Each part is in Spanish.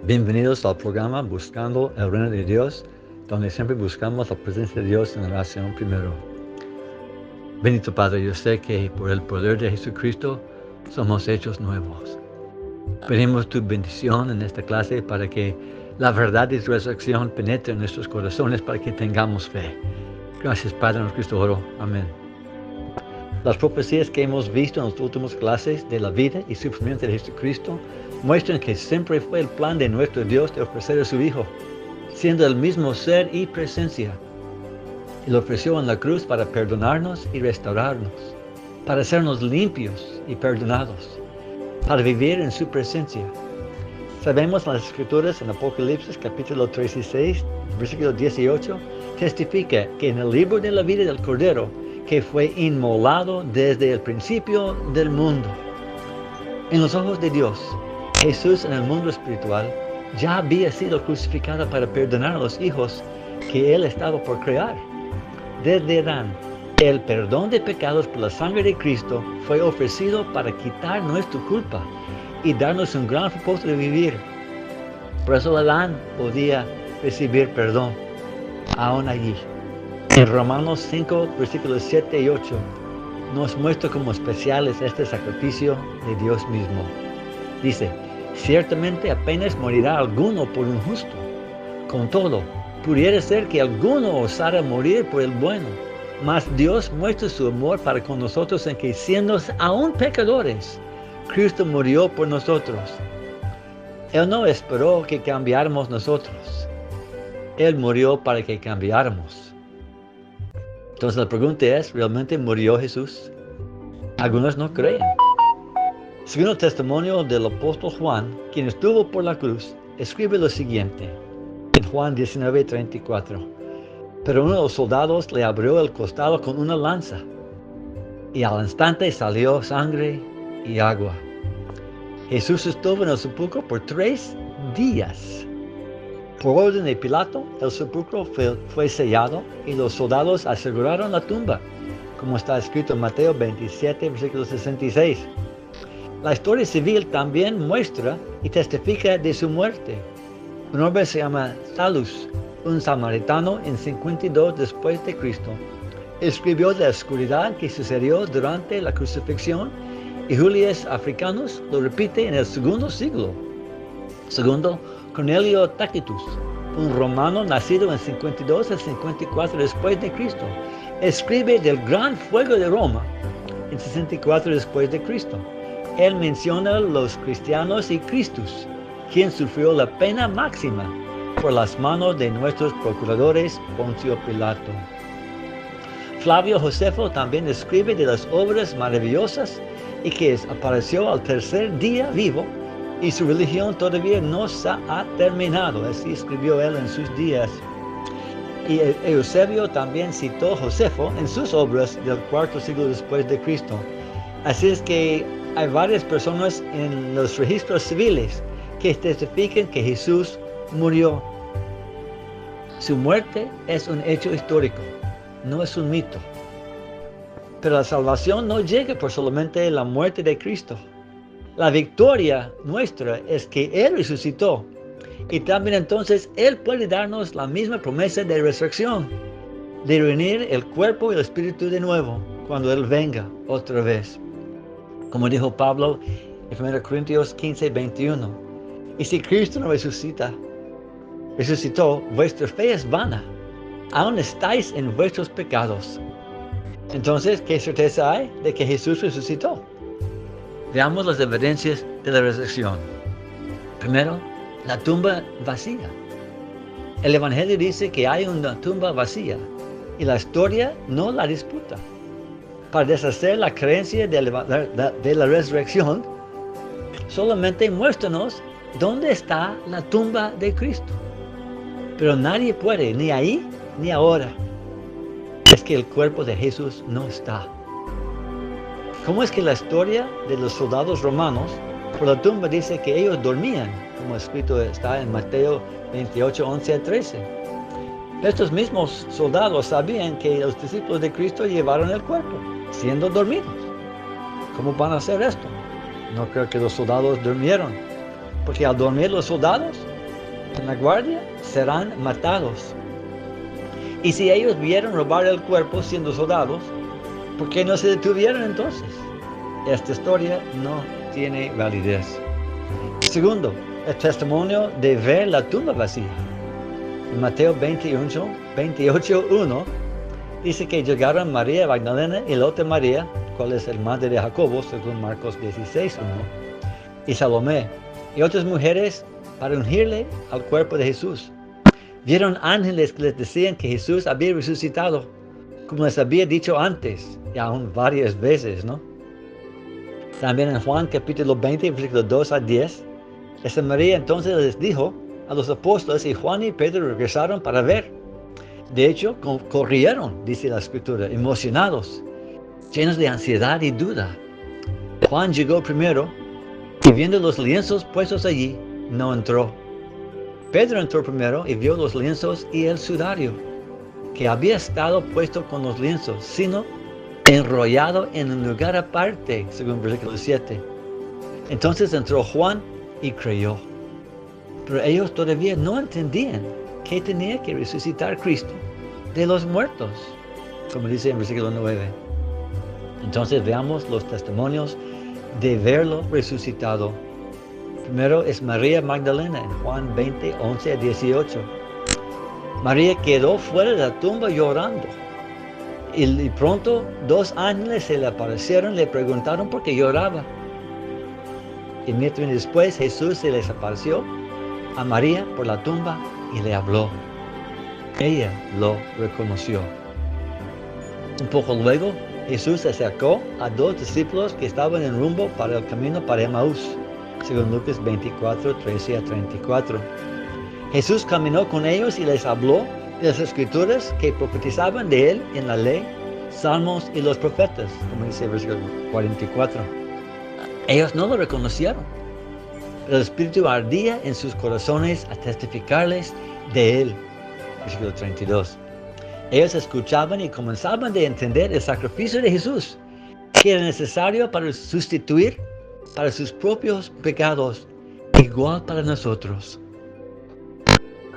Bienvenidos al programa Buscando el Reino de Dios, donde siempre buscamos la presencia de Dios en la oración primero. Bendito Padre, yo sé que por el poder de Jesucristo somos hechos nuevos. Pedimos tu bendición en esta clase para que la verdad de tu resurrección penetre en nuestros corazones para que tengamos fe. Gracias Padre en Cristo oro. Amén. Las profecías que hemos visto en las últimas clases de la vida y sufrimiento de Jesucristo muestran que siempre fue el plan de nuestro Dios de ofrecer a su Hijo, siendo el mismo ser y presencia. Y lo ofreció en la cruz para perdonarnos y restaurarnos, para hacernos limpios y perdonados, para vivir en su presencia. Sabemos en las Escrituras, en Apocalipsis capítulo 36, versículo 18, testifica que en el libro de la vida del Cordero, que fue inmolado desde el principio del mundo. En los ojos de Dios, Jesús en el mundo espiritual ya había sido crucificado para perdonar a los hijos que Él estaba por crear. Desde Adán, el perdón de pecados por la sangre de Cristo fue ofrecido para quitar nuestra culpa y darnos un gran propósito de vivir. Por eso Adán podía recibir perdón, aún allí. En Romanos 5, versículos 7 y 8, nos muestra como especiales este sacrificio de Dios mismo. Dice, ciertamente apenas morirá alguno por un justo. Con todo, pudiera ser que alguno osara morir por el bueno, mas Dios muestra su amor para con nosotros en que siendo aún pecadores, Cristo murió por nosotros. Él no esperó que cambiáramos nosotros. Él murió para que cambiáramos. Entonces la pregunta es, ¿realmente murió Jesús? Algunos no creen. Según el testimonio del apóstol Juan, quien estuvo por la cruz, escribe lo siguiente, en Juan 19:34. Pero uno de los soldados le abrió el costado con una lanza, y al instante salió sangre y agua. Jesús estuvo en el sepulcro por 3 días. Por orden de Pilato, el sepulcro fue sellado y los soldados aseguraron la tumba, como está escrito en Mateo 27, versículo 66. La historia civil también muestra y testifica de su muerte. Un hombre se llama Salus, un samaritano en 52 después de Cristo, escribió de la oscuridad que sucedió durante la crucifixión y Julius Africanus lo repite en el segundo siglo. Segundo, Cornelio Tacitus, un romano nacido en 52 a 54 después de Cristo, escribe del gran fuego de Roma en 64 después de Cristo. Él menciona a los cristianos y Cristus, quien sufrió la pena máxima por las manos de nuestros procuradores Poncio Pilato. Flavio Josefo también escribe de las obras maravillosas y que apareció al tercer día vivo y su religión todavía no se ha terminado. Así escribió él en sus días. Y Eusebio también citó a Josefo en sus obras del 4º siglo después de Cristo. Así es que hay varias personas en los registros civiles que testifican que Jesús murió. Su muerte es un hecho histórico, no es un mito. Pero la salvación no llega por solamente la muerte de Cristo. La victoria nuestra es que Él resucitó y también entonces Él puede darnos la misma promesa de resurrección, de reunir el cuerpo y el espíritu de nuevo cuando Él venga otra vez. Como dijo Pablo en 1 Corintios 15, 21, y si Cristo no resucitó, vuestra fe es vana, aún estáis en vuestros pecados. Entonces, ¿qué certeza hay de que Jesús resucitó? Veamos las evidencias de la resurrección. Primero, la tumba vacía. El Evangelio dice que hay una tumba vacía y la historia no la disputa. Para deshacer la creencia de la resurrección, solamente muéstranos dónde está la tumba de Cristo. Pero nadie puede, ni ahí ni ahora. Es que el cuerpo de Jesús no está. ¿Cómo es que la historia de los soldados romanos por la tumba dice que ellos dormían? Como escrito está en Mateo 28, 11 a 13. Estos mismos soldados sabían que los discípulos de Cristo llevaron el cuerpo, siendo dormidos. ¿Cómo van a hacer esto? No creo que los soldados durmieron, porque al dormir los soldados, en la guardia serán matados. Y si ellos vieron robar el cuerpo siendo soldados, ¿por qué no se detuvieron entonces? Esta historia no tiene validez. Segundo, el testimonio de ver la tumba vacía. En Mateo 28:1 dice que llegaron María Magdalena y la otra María, cual es el madre de Jacobo, según Marcos 16:1, y Salomé, y otras mujeres para ungirle al cuerpo de Jesús. Vieron ángeles que les decían que Jesús había resucitado, como les había dicho antes, y aún varias veces, ¿no? También en Juan capítulo 20, versículos 2 a 10, esa María entonces les dijo a los apóstoles, y Juan y Pedro regresaron para ver. De hecho, corrieron, dice la Escritura, emocionados, llenos de ansiedad y duda. Juan llegó primero y viendo los lienzos puestos allí, no entró. Pedro entró primero y vio los lienzos y el sudario, que había estado puesto con los lienzos, sino enrollado en un lugar aparte, según versículo 7. Entonces entró Juan y creyó. Pero ellos todavía no entendían que tenía que resucitar Cristo de los muertos, como dice en versículo 9. Entonces veamos los testimonios de verlo resucitado. Primero es María Magdalena en Juan 20, 11 a 18. María quedó fuera de la tumba llorando. Y pronto 2 ángeles se le aparecieron, le preguntaron por qué lloraba. Inmediatamente después Jesús se les apareció a María por la tumba y le habló. Ella lo reconoció. Un poco luego, Jesús se acercó a 2 discípulos que estaban en rumbo para el camino para Emaús, según Lucas 24, 13 a 34. Jesús caminó con ellos y les habló de las escrituras que profetizaban de él en la ley, salmos y los profetas, como dice el versículo 44. Ellos no lo reconocieron. El Espíritu ardía en sus corazones a testificarles de él. Versículo 32. Ellos escuchaban y comenzaban a entender el sacrificio de Jesús, que era necesario para sustituir para sus propios pecados, igual para nosotros.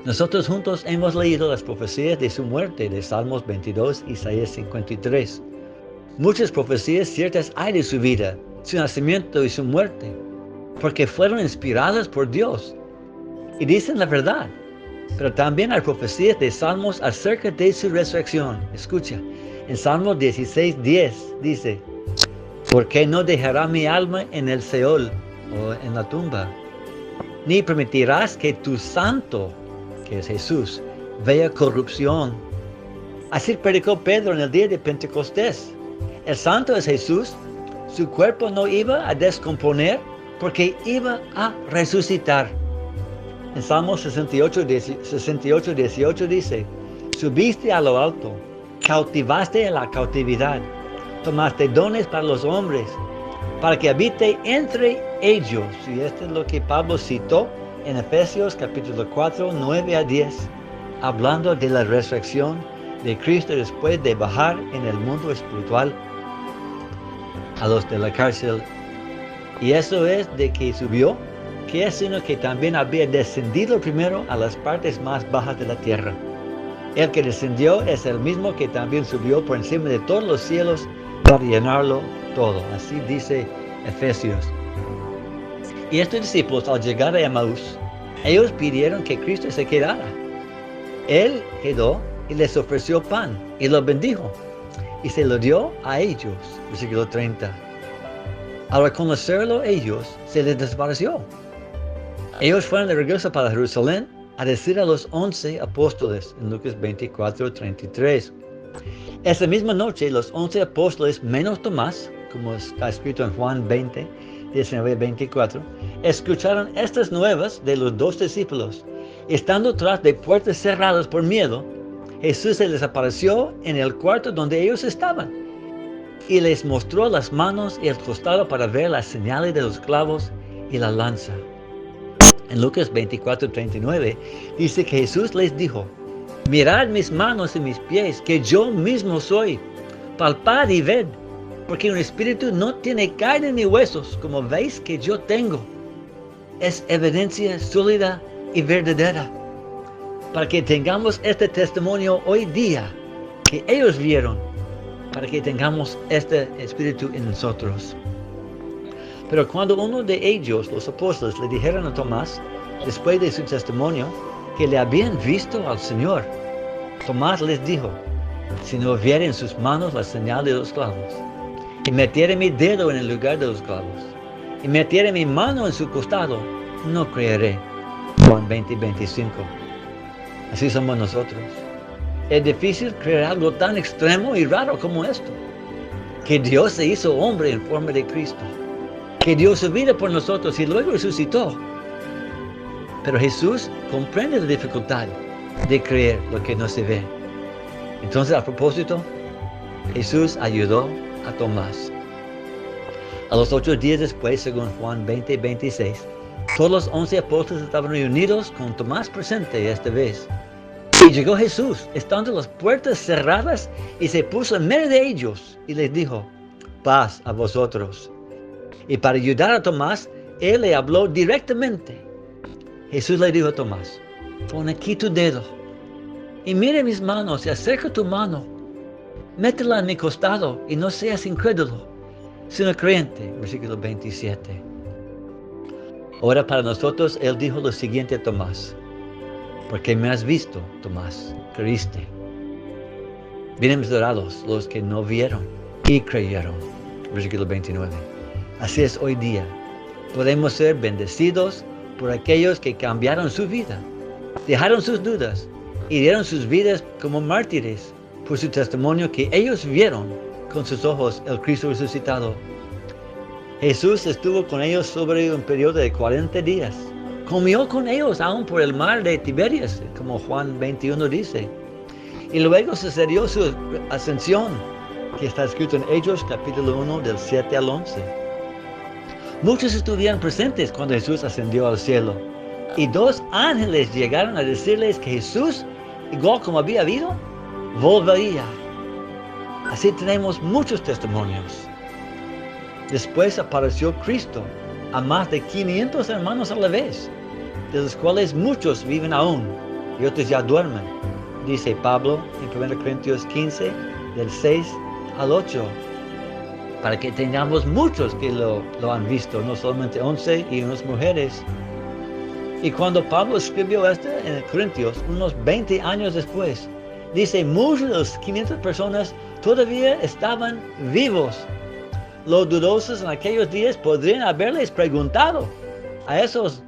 Nosotros juntos hemos leído las profecías de su muerte de Salmos 22 y Isaías 53. Muchas profecías ciertas hay de su vida, su nacimiento y su muerte, porque fueron inspiradas por Dios y dicen la verdad. Pero también hay profecías de Salmos acerca de su resurrección. Escucha, en Salmos 16:10 dice: ¿por qué no dejará mi alma en el Seol o en la tumba? Ni permitirás que tu santo, que es Jesús, vea corrupción. Así predicó Pedro en el día de Pentecostés. El santo es Jesús. Su cuerpo no iba a descomponer porque iba a resucitar. En Salmos 68:18 dice: subiste a lo alto, cautivaste la cautividad, tomaste dones para los hombres, para que habite entre ellos. Y esto es lo que Pablo citó en Efesios capítulo 4, 9 a 10, hablando de la resurrección de Cristo después de bajar en el mundo espiritual a los de la cárcel. Y eso es de que subió, que es sino que también había descendido primero a las partes más bajas de la tierra. El que descendió es el mismo que también subió por encima de todos los cielos para llenarlo todo. Así dice Efesios. Y estos discípulos, al llegar a Emaús, ellos pidieron que Cristo se quedara. Él quedó y les ofreció pan y lo bendijo y se lo dio a ellos. Versículo 30. Al reconocerlo ellos, se les desvaneció. Ellos fueron de regreso para Jerusalén a decir a los 11 apóstoles en Lucas 24:33. Esa misma noche, los 11 apóstoles, menos Tomás, como está escrito en Juan 20, 19-24, escucharon estas nuevas de los 2 discípulos. Estando tras de puertas cerradas por miedo, Jesús se les apareció en el cuarto donde ellos estaban y les mostró las manos y el costado para ver las señales de los clavos y la lanza. En Lucas 24:39 dice que Jesús les dijo: mirad mis manos y mis pies, que yo mismo soy. Palpad y ved, porque un espíritu no tiene carne ni huesos, como veis que yo tengo. Es evidencia sólida y verdadera, para que tengamos este testimonio hoy día que ellos vieron, para que tengamos este espíritu en nosotros. Pero cuando uno de ellos, los apóstoles, le dijeron a Tomás, después de su testimonio, que le habían visto al Señor, Tomás les dijo: si no viera en sus manos la señal de los clavos, y metiera mi dedo en el lugar de los clavos, y metiera mi mano en su costado, no creeré. Juan 20:25. Así somos nosotros. Es difícil creer algo tan extremo y raro como esto: que Dios se hizo hombre en forma de Cristo, que dio su vida por nosotros y luego resucitó. Pero Jesús comprende la dificultad de creer lo que no se ve. Entonces, a propósito, Jesús ayudó a Tomás. A los 8 días después, según Juan 20:26, todos los 11 apóstoles estaban reunidos con Tomás presente esta vez. Y llegó Jesús, estando las puertas cerradas, y se puso en medio de ellos y les dijo: paz a vosotros. Y para ayudar a Tomás, él le habló directamente. Jesús le dijo a Tomás: pon aquí tu dedo y mira mis manos y acerca tu mano. Métela en mi costado y no seas incrédulo, sino creyente. Versículo 27. Ahora para nosotros, él dijo lo siguiente a Tomás: porque me has visto, Tomás, creíste. Bienaventurados los que no vieron y creyeron. Versículo 29. Así es hoy día. Podemos ser bendecidos por aquellos que cambiaron su vida, dejaron sus dudas y dieron sus vidas como mártires por su testimonio que ellos vieron con sus ojos el Cristo resucitado. Jesús estuvo con ellos sobre un periodo de 40 días. Comió con ellos aún por el mar de Tiberias, como Juan 21 dice. Y luego sucedió su ascensión, que está escrito en Hechos capítulo 1 del 7 al 11. Muchos estuvieron presentes cuando Jesús ascendió al cielo. Y 2 ángeles llegaron a decirles que Jesús, igual como había habido, volvería. Así tenemos muchos testimonios. Después apareció Cristo a más de 500 hermanos a la vez, de los cuales muchos viven aún y otros ya duermen, dice Pablo en 1 Corintios 15, del 6 al 8, para que tengamos muchos que lo han visto, no solamente 11 y unas mujeres. Y cuando Pablo escribió esto en Corintios, unos 20 años después, dice: muchos de los 500 personas todavía estaban vivos. Los dudosos en aquellos días podrían haberles preguntado a esos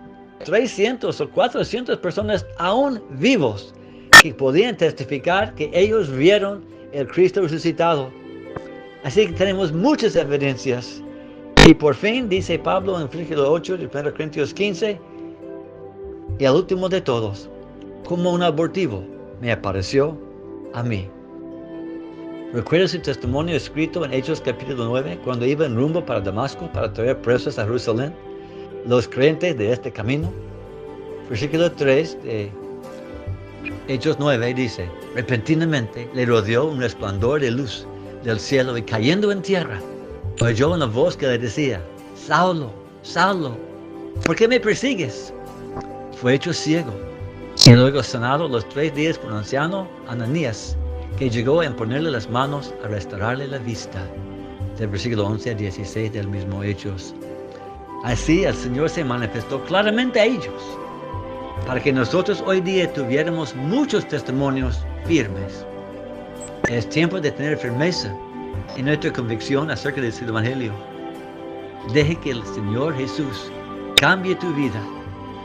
300 o 400 personas aún vivos, que podían testificar que ellos vieron el Cristo resucitado. Así que tenemos muchas evidencias. Y por fin, dice Pablo en el versículo 8 de 1 Corintios 15, y al último de todos, como un abortivo, me apareció a mí. ¿Recuerda su testimonio escrito en Hechos capítulo 9, cuando iba en rumbo para Damasco para traer presos a Jerusalén los creyentes de este camino? Versículo 3 de Hechos 9 dice: repentinamente le rodeó un resplandor de luz del cielo, y cayendo en tierra, oyó una voz que le decía: Saulo, Saulo, ¿por qué me persigues? Fue hecho ciego, y luego sanado los 3 días por un anciano, Ananías, que llegó a imponerle las manos a restaurarle la vista. Del versículo 11 a 16 del mismo Hechos. Así el Señor se manifestó claramente a ellos, para que nosotros hoy día tuviéramos muchos testimonios firmes. Es tiempo de tener firmeza en nuestra convicción acerca del Evangelio. Deje que el Señor Jesús cambie tu vida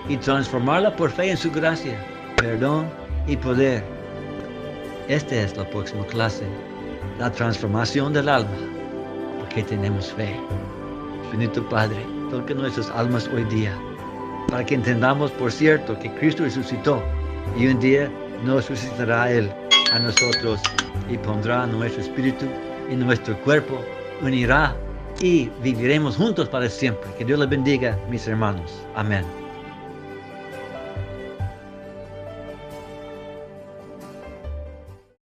y transformarla por fe en su gracia, perdón y poder. Esta es la próxima clase, la transformación del alma, porque tenemos fe. Bendito Padre, toca nuestras almas hoy día, para que entendamos por cierto que Cristo resucitó, y un día nos resucitará Él a nosotros, y pondrá nuestro espíritu y nuestro cuerpo, unirá y viviremos juntos para siempre. Que Dios les bendiga, mis hermanos. Amén.